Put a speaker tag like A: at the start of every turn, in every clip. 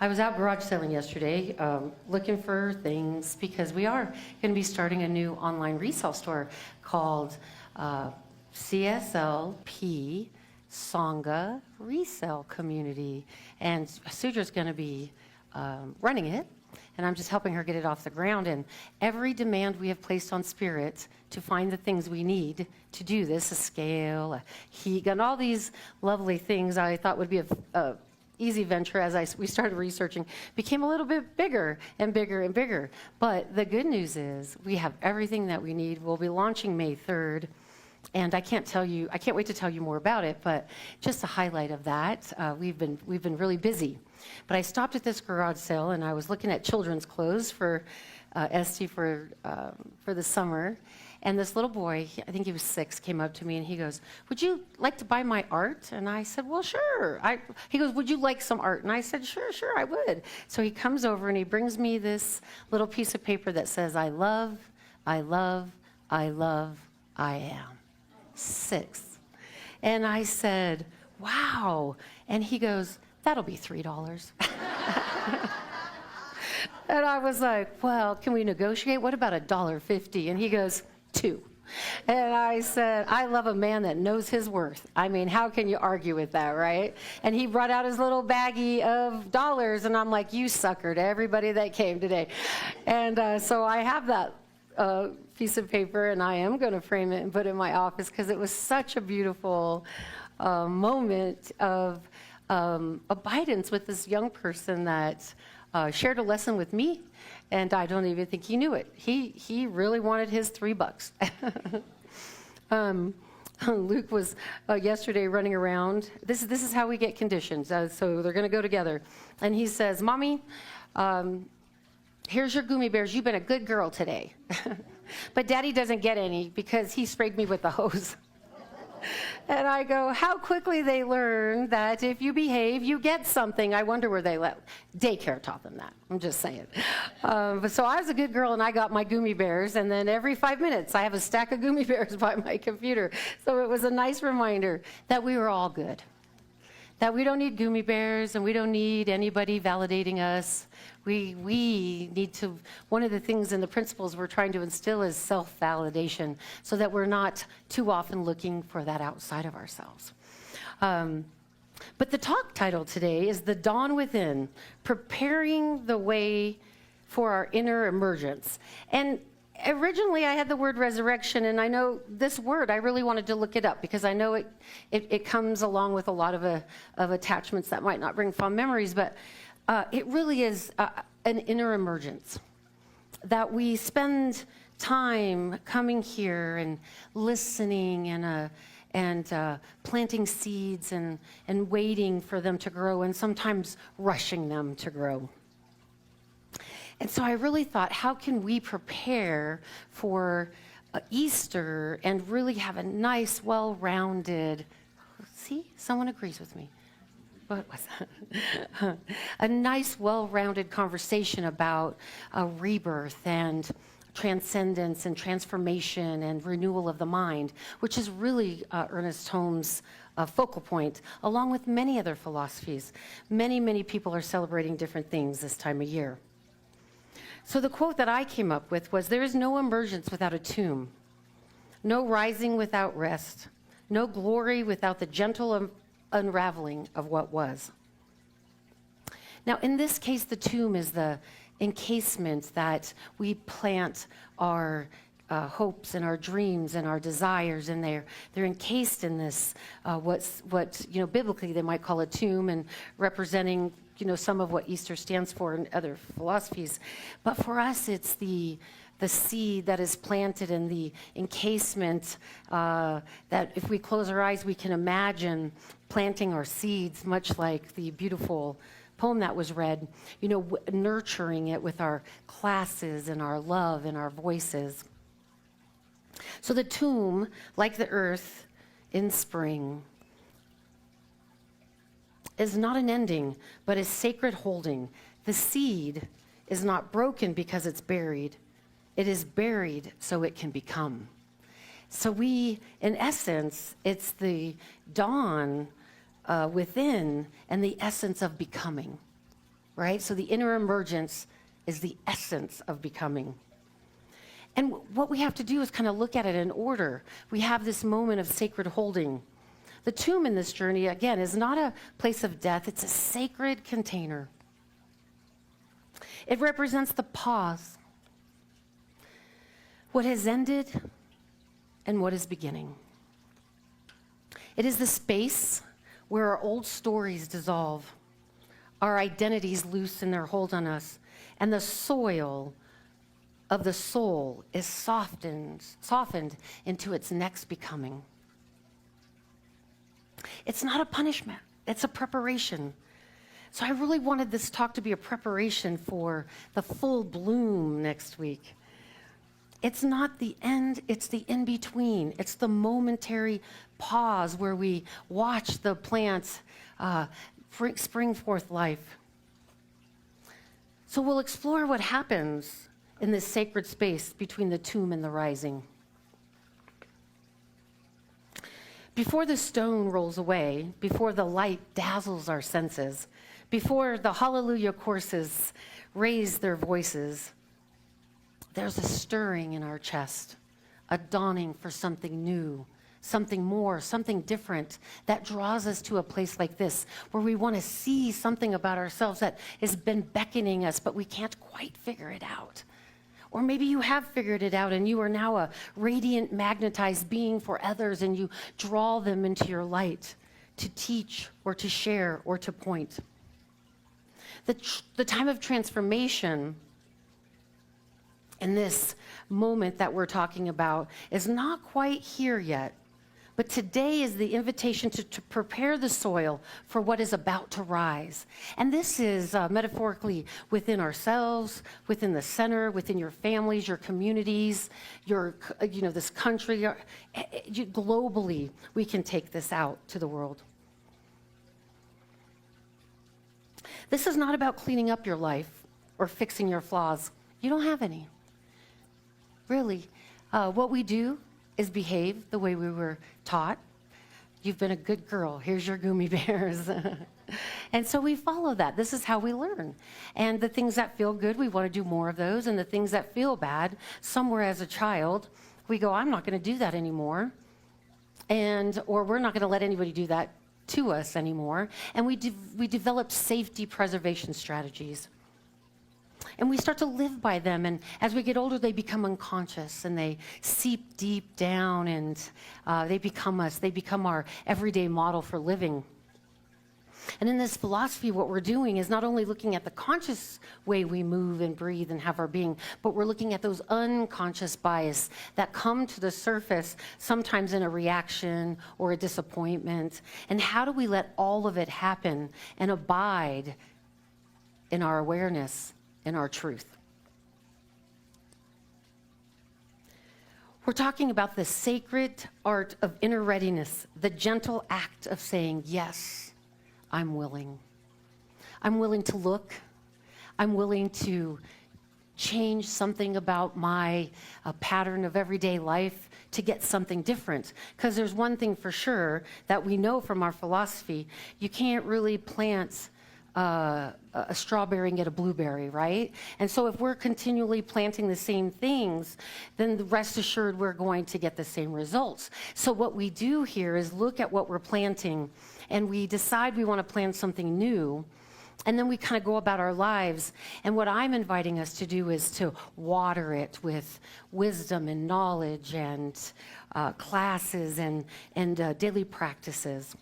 A: I was out garage selling yesterday, looking for things because we are going to be starting a new online resale store called CSLP Sangha Resale Community. And Sudra's going to be running it, and I'm just helping her get it off the ground. And every demand we have placed on Spirit to find the things we need to do this, a scale, a heat gun, all these lovely things I thought would be a easy venture as we started researching, became a little bit bigger and bigger and bigger. But the good news is we have everything that we need. We'll be launching May 3rd. And I can't wait to tell you more about it, but just a highlight of that, we've been really busy. But I stopped at this garage sale and I was looking at children's clothes for Esty for the summer. And this little boy, I think he was 6, came up to me and he goes, "Would you like to buy my art?" And I said, "Well, sure." He goes, "Would you like some art?" And I said, Sure, I would." So he comes over and he brings me this little piece of paper that says, "I love, I love, I love, I am." 6. And I said, "Wow." And he goes, "That'll be $3. And I was like, "Well, can we negotiate? What about $1.50? And he goes, $2. And I said, "I love a man that knows his worth." I mean, how can you argue with that, right? And he brought out his little baggie of dollars, and I'm like, "You sucker," to everybody that came today. And so I have that piece of paper, and I am going to frame it and put it in my office because it was such a beautiful moment of abidance with this young person that shared a lesson with me, and I don't even think he knew it. He really wanted his $3. Luke was yesterday running around. This is how we get conditions. So they're going to go together, and he says, "Mommy, here's your gummy bears. You've been a good girl today." But Daddy doesn't get any because he sprayed me with the hose. And I go, how quickly they learn that if you behave, you get something. I wonder where they let daycare taught them that. I'm just saying. But so I was a good girl, and I got my gummy bears, and then every 5 minutes, I have a stack of gummy bears by my computer. So it was a nice reminder that we were all good, that we don't need gummy bears, and we don't need anybody validating us. We need to, one of the things in the principles we're trying to instill is self-validation so that we're not too often looking for that outside of ourselves. But the talk title today is The Dawn Within, Preparing the Way for Our Inner Emergence. And originally I had the word resurrection, and I know this word, I really wanted to look it up because I know it comes along with a lot of attachments that might not bring fond memories, but it really is an inner emergence, that we spend time coming here and listening and planting seeds and waiting for them to grow, and sometimes rushing them to grow. And so I really thought, how can we prepare for Easter and really have a nice, well-rounded, see, someone agrees with me. What was that? A nice, well-rounded conversation about rebirth and transcendence and transformation and renewal of the mind, which is really Ernest Holmes' focal point, along with many other philosophies. Many, many people are celebrating different things this time of year. So the quote that I came up with was, "There is no emergence without a tomb, no rising without rest, no glory without the gentle unraveling of what was." Now, in this case, the tomb is the encasement that we plant our hopes and our dreams and our desires in there. They're encased in this, what biblically they might call a tomb, and representing some of what Easter stands for in other philosophies. But for us, it's the seed that is planted in the encasement, that if we close our eyes, we can imagine planting our seeds, much like the beautiful poem that was read, nurturing it with our classes and our love and our voices. So the tomb, like the earth in spring, is not an ending, but a sacred holding. The seed is not broken because it's buried. It is buried so it can become. So we, in essence, it's the dawn within and the essence of becoming. right? So the inner emergence is the essence of becoming. And what we have to do is kind of look at it in order. We have this moment of sacred holding. The tomb in this journey, again, is not a place of death. It's a sacred container. It represents the pause, what has ended and what is beginning. It is the space where our old stories dissolve, our identities loosen their hold on us, and the soil of the soul is softened into its next becoming. It's not a punishment, it's a preparation. So I really wanted this talk to be a preparation for the full bloom next week. It's not the end, it's the in-between. It's the momentary pause where we watch the plants spring forth life. So we'll explore what happens in this sacred space between the tomb and the rising. Before the stone rolls away, before the light dazzles our senses, before the hallelujah choruses raise their voices, there's a stirring in our chest, a dawning for something new, something more, something different that draws us to a place like this where we want to see something about ourselves that has been beckoning us, but we can't quite figure it out. Or maybe you have figured it out and you are now a radiant, magnetized being for others and you draw them into your light to teach or to share or to point. The time of transformation in this moment that we're talking about is not quite here yet. But today is the invitation to prepare the soil for what is about to rise. And this is metaphorically within ourselves, within the center, within your families, your communities, this country. Globally, we can take this out to the world. This is not about cleaning up your life or fixing your flaws. You don't have any. Really. What we do is behave the way we were taught. You've been a good girl. Here's your gummy bears. And so we follow that. This is how we learn. And the things that feel good, we want to do more of those. And the things that feel bad, somewhere as a child, we go, I'm not going to do that anymore. Or we're not going to let anybody do that to us anymore. And we develop safety preservation strategies. And we start to live by them, and as we get older, they become unconscious, and they seep deep down, and they become us. They become our everyday model for living. And in this philosophy, what we're doing is not only looking at the conscious way we move and breathe and have our being, but we're looking at those unconscious bias that come to the surface, sometimes in a reaction or a disappointment. And how do we let all of it happen and abide in our awareness, in our truth? We're talking about the sacred art of inner readiness, the gentle act of saying, yes, I'm willing. I'm willing to look. I'm willing to change something about my pattern of everyday life to get something different. Because there's one thing for sure that we know from our philosophy, you can't really plant a strawberry and get a blueberry, right? And so if we're continually planting the same things, then rest assured we're going to get the same results. So what we do here is look at what we're planting, and we decide we want to plant something new, and then we kind of go about our lives. And what I'm inviting us to do is to water it with wisdom and knowledge and classes and daily practices.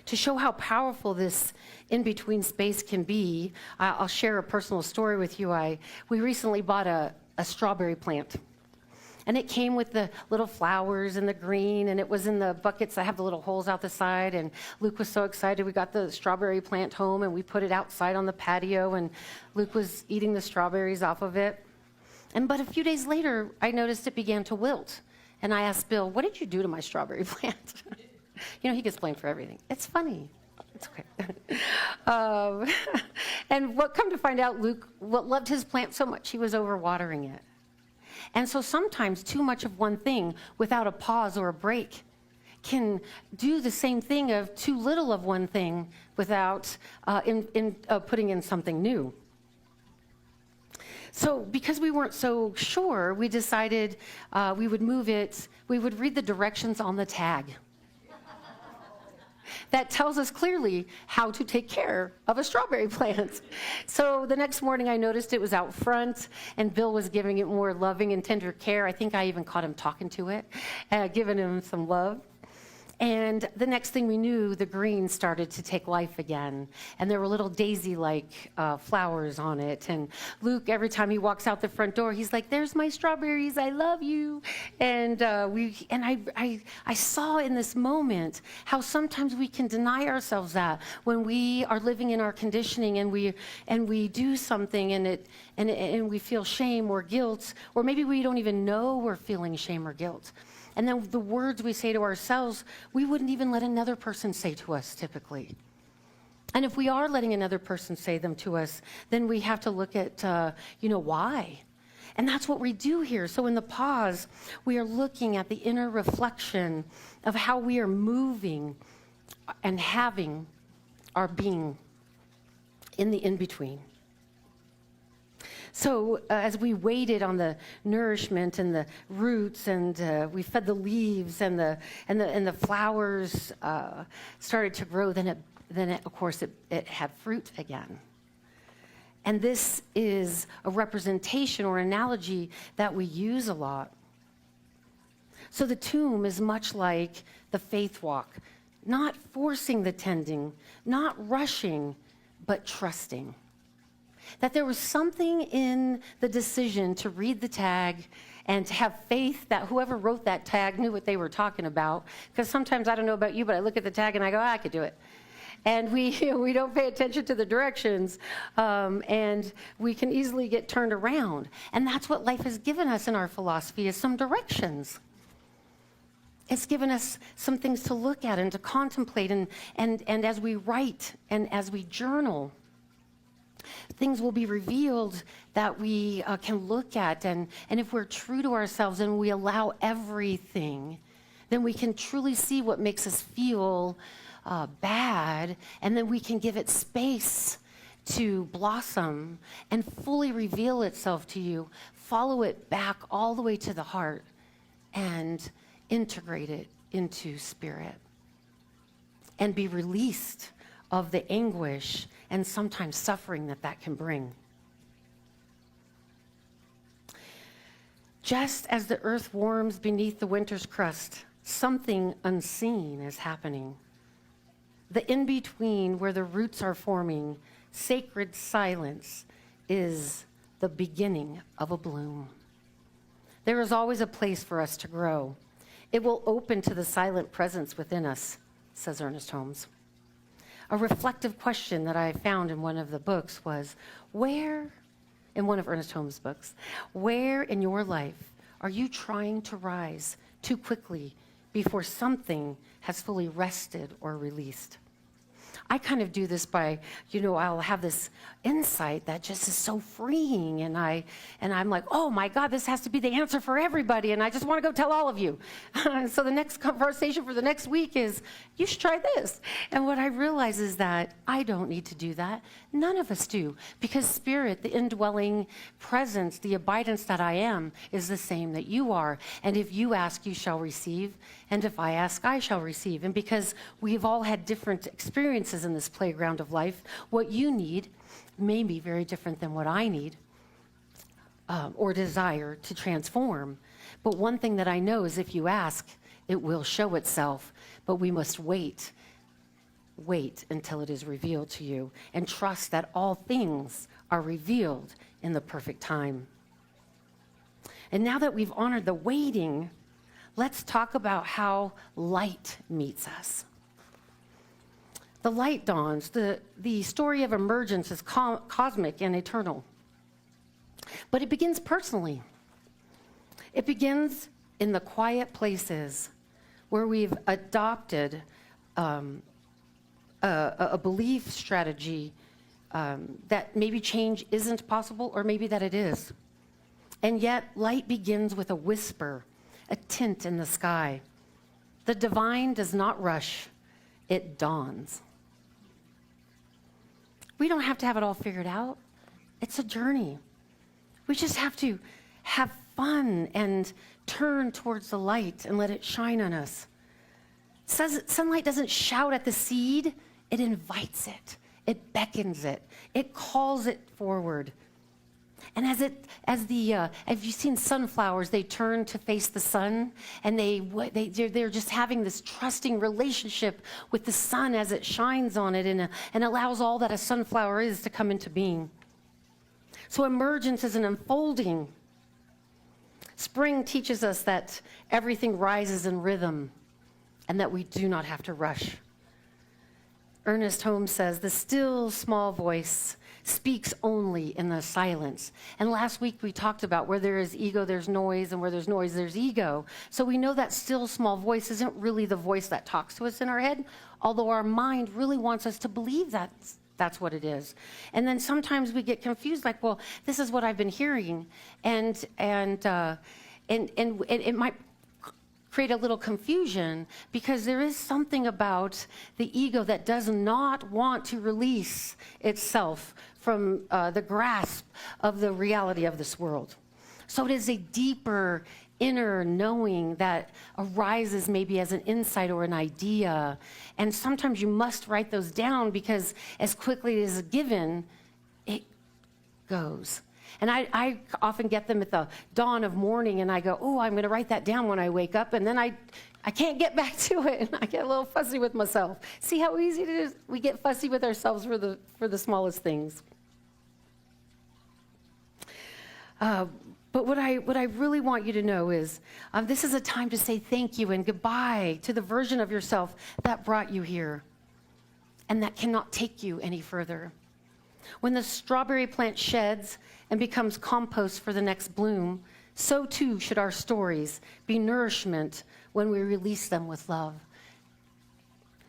A: To show how powerful this in-between space can be, I'll share a personal story with you. We recently bought a strawberry plant. And it came with the little flowers and the green, and it was in the buckets that have the little holes out the side. And Luke was so excited. We got the strawberry plant home, and we put it outside on the patio, and Luke was eating the strawberries off of it. But a few days later, I noticed it began to wilt. And I asked Bill, what did you do to my strawberry plant? He gets blamed for everything. It's funny. It's okay. And what come to find out, Luke loved his plant so much, he was overwatering it. And so sometimes too much of one thing without a pause or a break can do the same thing of too little of one thing without putting in something new. So because we weren't so sure, we decided we would move it, we would read the directions on the tag. That tells us clearly how to take care of a strawberry plant. So the next morning I noticed it was out front, and Bill was giving it more loving and tender care. I think I even caught him talking to it, giving him some love. And the next thing we knew, the green started to take life again. And there were little daisy-like flowers on it. And Luke, every time he walks out the front door, he's like, "There's my strawberries, I love you." And I saw in this moment how sometimes we can deny ourselves that when we are living in our conditioning and we do something and we feel shame or guilt, or maybe we don't even know we're feeling shame or guilt. And then the words we say to ourselves, we wouldn't even let another person say to us typically. And if we are letting another person say them to us, then we have to look at, why. And that's what we do here. So in the pause, we are looking at the inner reflection of how we are moving and having our being in the in-between. So as we waited on the nourishment and the roots, and we fed the leaves, and the flowers started to grow, then of course it had fruit again. And this is a representation or analogy that we use a lot. So the tomb is much like the faith walk, not forcing the tending, not rushing, but trusting. That there was something in the decision to read the tag and to have faith that whoever wrote that tag knew what they were talking about. Because sometimes, I don't know about you, but I look at the tag and I go, I could do it. And we don't pay attention to the directions, and we can easily get turned around. And that's what life has given us in our philosophy, is some directions. It's given us some things to look at and to contemplate, and as we write and as we journal, things will be revealed that we can look at, and if we're true to ourselves and we allow everything, then we can truly see what makes us feel bad, and then we can give it space to blossom and fully reveal itself to you, follow it back all the way to the heart, and integrate it into spirit, and be released of the anguish and sometimes suffering that can bring. Just as the earth warms beneath the winter's crust, something unseen is happening. The in-between, where the roots are forming, sacred silence is the beginning of a bloom. There is always a place for us to grow. It will open to the silent presence within us, says Ernest Holmes. A reflective question that I found in one of the books was, in one of Ernest Holmes' books, where in your life are you trying to rise too quickly before something has fully rested or released? I kind of do this by, I'll have this insight that just is so freeing, and I'm like, oh my God, this has to be the answer for everybody, and I just want to go tell all of you. So the next conversation for the next week is, you should try this. And what I realize is that I don't need to do that. None of us do, because Spirit, the indwelling presence, the abidance that I am, is the same that you are. And if you ask, you shall receive, and if I ask, I shall receive. And because we've all had different experiences in this playground of life, what you need may be very different than what I need or desire to transform. But one thing that I know is if you ask, it will show itself. But we must wait until it is revealed to you, and trust that all things are revealed in the perfect time. And now that we've honored the waiting, let's talk about how light meets us. The light dawns. The story of emergence is cosmic and eternal. But it begins personally. It begins in the quiet places where we've adopted a belief strategy that maybe change isn't possible, or maybe that it is. And yet, light begins with a whisper, a tint in the sky. The divine does not rush, it dawns. We don't have to have it all figured out. It's a journey. We just have to have fun and turn towards the light and let it shine on us. Sunlight doesn't shout at the seed, it invites it. It beckons it. It calls it forward. And have you seen sunflowers? They turn to face the sun, and they're just having this trusting relationship with the sun as it shines on it and allows all that a sunflower is to come into being. So emergence is an unfolding. Spring teaches us that everything rises in rhythm and that we do not have to rush. Ernest Holmes says, the still small voice speaks only in the silence. And last week we talked about where there is ego, there's noise, and where there's noise, there's ego. So we know that still small voice isn't really the voice that talks to us in our head, although our mind really wants us to believe that's what it is. And then sometimes we get confused, like, well, this is what I've been hearing, and it might create a little confusion because there is something about the ego that does not want to release itself from the grasp of the reality of this world. So it is a deeper inner knowing that arises maybe as an insight or an idea. And sometimes you must write those down because as quickly as it's given, it goes. And I often get them at the dawn of morning, and I go, oh, I'm going to write that down when I wake up, and then I can't get back to it, and I get a little fussy with myself. See how easy it is? We get fussy with ourselves for the smallest things. But what I really want you to know is this is a time to say thank you and goodbye to the version of yourself that brought you here and that cannot take you any further. When the strawberry plant sheds and becomes compost for the next bloom, so too should our stories be nourishment when we release them with love.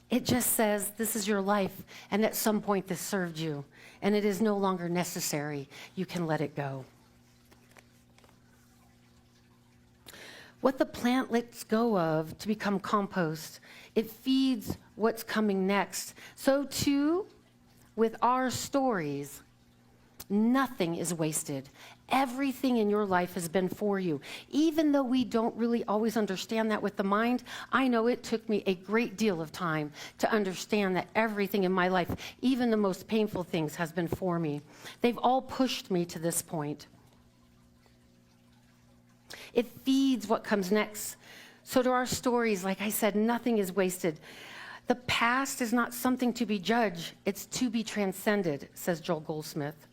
A: It just says, this is your life, and at some point this served you, and it is no longer necessary. You can let it go. What the plant lets go of to become compost, it feeds what's coming next. So too, with our stories, nothing is wasted. Everything in your life has been for you. Even though we don't really always understand that with the mind, I know it took me a great deal of time to understand that everything in my life, even the most painful things, has been for me. They've all pushed me to this point. It feeds what comes next. So to our stories, like I said, nothing is wasted. The past is not something to be judged, it's to be transcended, says Joel Goldsmith.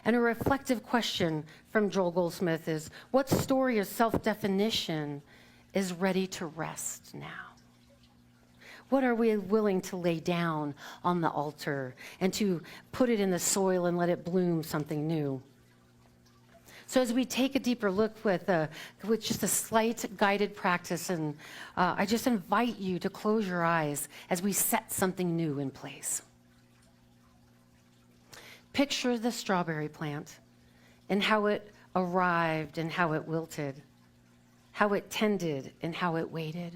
A: And a reflective question from Joel Goldsmith is, what story of self-definition is ready to rest now? What are we willing to lay down on the altar and to put it in the soil and let it bloom something new? So as we take a deeper look with just a slight guided practice, and I just invite you to close your eyes as we set something new in place. Picture the strawberry plant and how it arrived and how it wilted, how it tended and how it waited.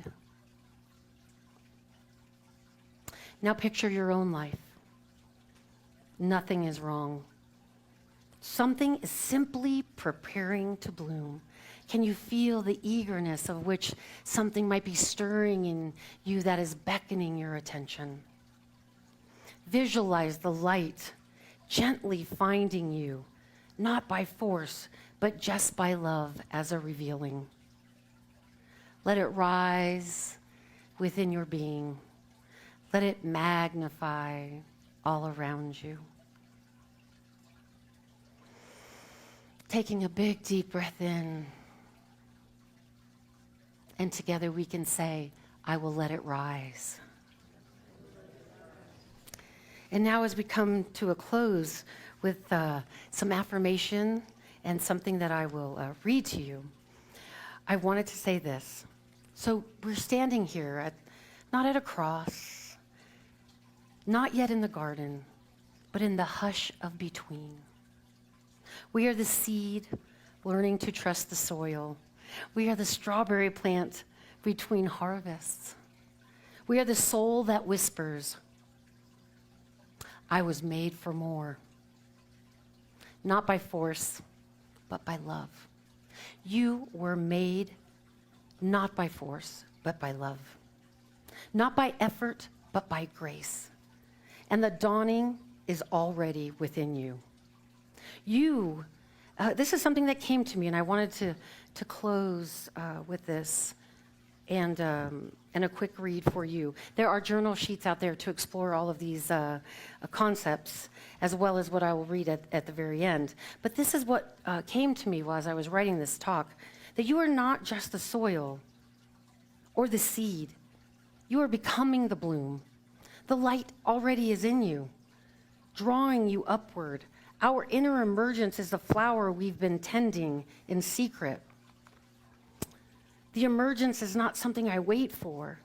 A: Now picture your own life. Nothing is wrong. Something is simply preparing to bloom. Can you feel the eagerness of which something might be stirring in you that is beckoning your attention? Visualize the light gently finding you, not by force, but just by love as a revealing. Let it rise within your being. Let it magnify all around you. Taking a big, deep breath in. And together we can say, I will let it rise. And now as we come to a close with some affirmation and something that I will read to you, I wanted to say this. So we're standing here, not at a cross, not yet in the garden, but in the hush of between. We are the seed learning to trust the soil. We are the strawberry plant between harvests. We are the soul that whispers, I was made for more. Not by force, but by love. You were made not by force, but by love. Not by effort, but by grace. And the dawning is already within you. This is something that came to me, and I wanted to close with this and a quick read for you. There are journal sheets out there to explore all of these concepts, as well as what I will read at the very end. But this is what came to me while I was writing this talk, that you are not just the soil or the seed. You are becoming the bloom. The light already is in you, drawing you upward. Our inner emergence is the flower we've been tending in secret. The emergence is not something I wait for.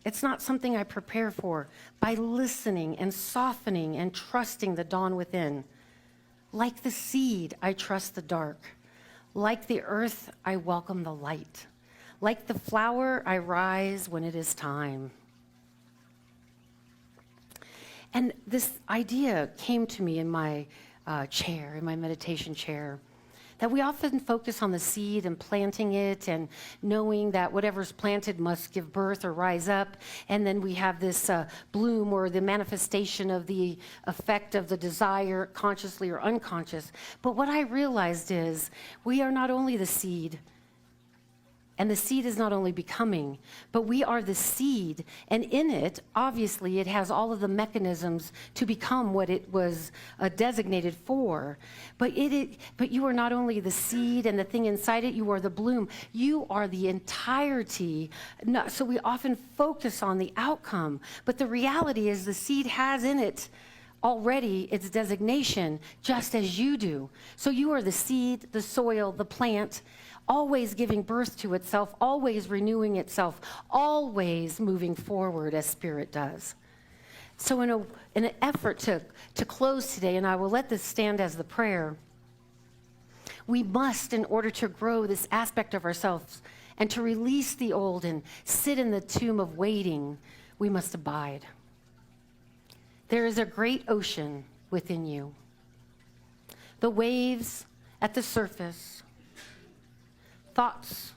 A: It's not something I prepare for. By listening and softening and trusting the dawn within. Like the seed, I trust the dark. Like the earth, I welcome the light. Like the flower, I rise when it is time. And this idea came to me in my chair, in my meditation chair, that we often focus on the seed and planting it and knowing that whatever's planted must give birth or rise up. And then we have this bloom or the manifestation of the effect of the desire, consciously or unconscious. But what I realized is we are not only the seed, and the seed is not only becoming, but we are the seed. And in it, obviously, it has all of the mechanisms to become what it was designated for. But you are not only the seed and the thing inside it, you are the bloom. You are the entirety. So we often focus on the outcome. But the reality is the seed has in it already its designation, just as you do. So you are the seed, the soil, the plant, always giving birth to itself, always renewing itself, always moving forward as spirit does. So in an effort to close today, and I will let this stand as the prayer, we must, in order to grow this aspect of ourselves and to release the old and sit in the tomb of waiting, we must abide. There is a great ocean within you. The waves at the surface, thoughts,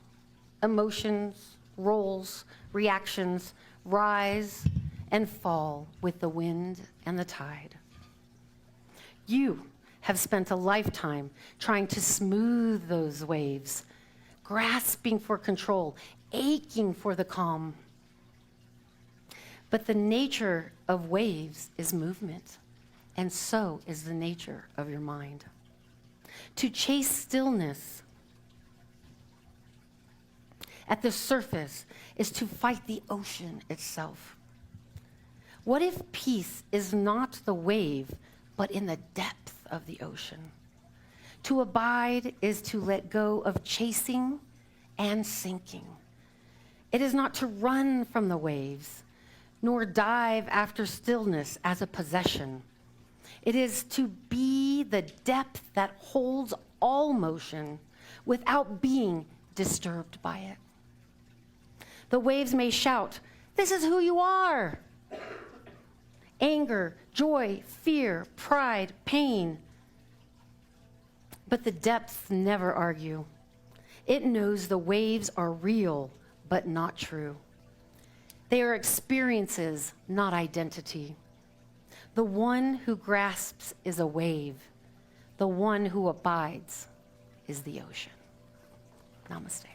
A: emotions, roles, reactions rise and fall with the wind and the tide. You have spent a lifetime trying to smooth those waves, grasping for control, aching for the calm. But the nature of waves is movement, and so is the nature of your mind. To chase stillness at the surface is to fight the ocean itself. What if peace is not the wave, but in the depth of the ocean? To abide is to let go of chasing and sinking. It is not to run from the waves, nor dive after stillness as a possession. It is to be the depth that holds all motion without being disturbed by it. The waves may shout, "This is who you are." Anger, joy, fear, pride, pain. But the depths never argue. It knows the waves are real, but not true. They are experiences, not identity. The one who grasps is a wave. The one who abides is the ocean. Namaste.